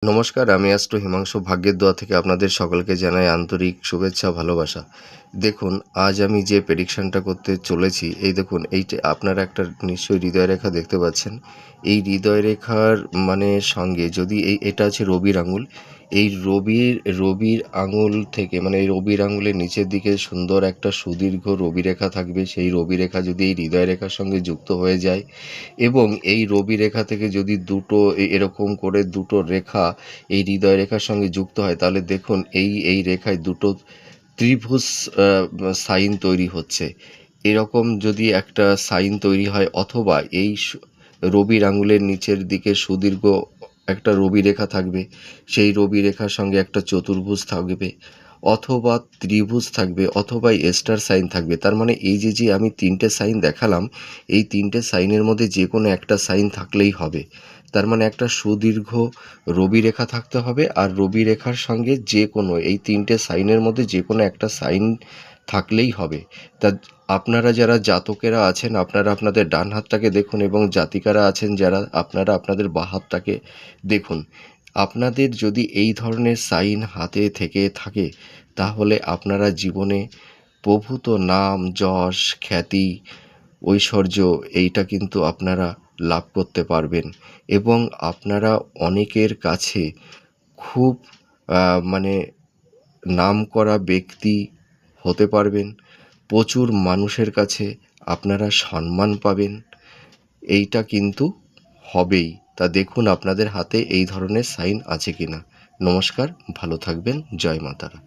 নমস্কার, আমি অ্যাস্ট্রো হিমাংশু ভাগ্যের দোয়া থেকে আপনাদের সকলকে জানাই আন্তরিক শুভেচ্ছা ভালোবাসা। দেখুন, আজ আমি যে প্রেডিকশানটা করতে চলেছি, এই দেখুন এইটা আপনারা একটা নিশ্চয়ই হৃদয়রেখা দেখতে পাচ্ছেন। এই হৃদয়রেখার সঙ্গে যদি এটা আছে রবির আঙুল। এই রবির আঙুল থেকে এই রবির আঙুলের নিচের দিকে সুন্দর একটা সুদীর্ঘ রবিরেখা থাকবে। সেই রবিরেখা যদি এই হৃদয়রেখার সঙ্গে যুক্ত হয়ে যায় এবং এই রবি রেখা থেকে যদি দুটো এরকম করে দুটো রেখা এই হৃদয় রেখার সঙ্গে যুক্ত হয়, তাহলে দেখুন এই রেখায় দুটো ত্রিভুজ সাইন তৈরি হচ্ছে। এরকম যদি একটা সাইন তৈরি হয়, অথবা এই রবির আঙুলের নিচের দিকে সুদীর্ঘ একটা রবি রেখা থাকবে, সেই রবি রেখার সঙ্গে একটা চতুর্ভুজ থাকবে, অথবা ত্রিভুজ থাকবে, অথবা স্টার সাইন থাকবে। তার মানে এই যে আমি তিনটে সাইন দেখালাম, এই তিনটে সাইনের মধ্যে যে কোনো একটা সাইন থাকলেই হবে। তার মানে একটা সুদীর্ঘ রবি রেখা থাকতে হবে, আর রবি রেখার সঙ্গে যে কোনো এই তিনটে সাইনের মধ্যে যে কোনো একটা সাইন থাকলেই হবে। তা আপনারা যারা জাতকেরা আছেন, আপনারা আপনাদের ডান হাতটাকে দেখুন, এবং জাতিকারা আছেন যারা, আপনারা আপনাদের বাঁ হাতটাকে দেখুন। আপনাদের যদি এই ধরনের সাইন হাতে থেকে থাকে, তাহলে আপনারা জীবনে প্রভূত নাম, যশ, খ্যাতি, ঐশ্বর্য এইটা কিন্তু আপনারা লাভ করতে পারবেন, এবং আপনারা অনেকের কাছে খুব নামকরা ব্যক্তি হতে পারবেন। প্রচুর মানুষের কাছে আপনারা সম্মান পাবেন। এইটা কিন্তু হবেই। তা দেখুন আপনাদের হাতে এই ধরনের সাইন আছে কিনা। নমস্কার, ভালো থাকবেন। জয় মা তারা।